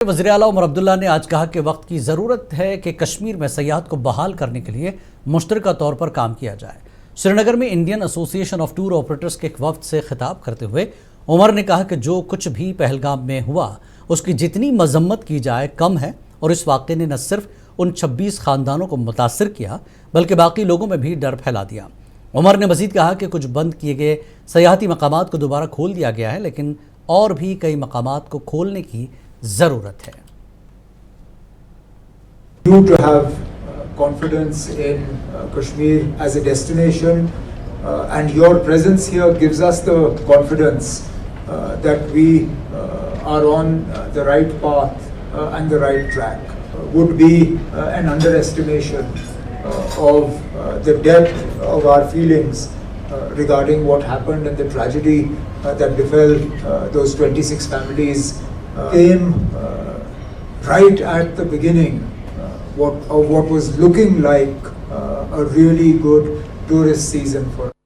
वज़ीर आला उमर अब्दुल्ला ने आज कहा कि वक्त की ज़रूरत है कि कश्मीर में सयाहत को बहाल करने के लिए मुश्तरका तौर पर काम किया जाए। श्रीनगर में Indian association of tour operators के एक वफ्द से खिताब करते हुए उमर ने कहा कि जो कुछ भी पहलगाम में हुआ उसकी जितनी मजम्मत की जाए कम है और इस वाक़े ने न सिर्फ उन 26 ख़ानदानों को मुतासर किया बल्कि बाकी लोगों में भी डर फैला दिया। उमर ने मज़ीद कहा कि कुछ बंद किए गए सयाहती मकामात को दोबारा खोल दिया गया है, लेकिन और भी कई मकामात को खोलने की ज़रूरत है। You to have confidence in Kashmir as a destination, and your presence here gives us the confidence that we are on the right path and the right track. Would be an underestimation of the depth of our feelings regarding what happened and the tragedy that befell those 26 families. Came right at the beginning of what was looking like a really good tourist season for us.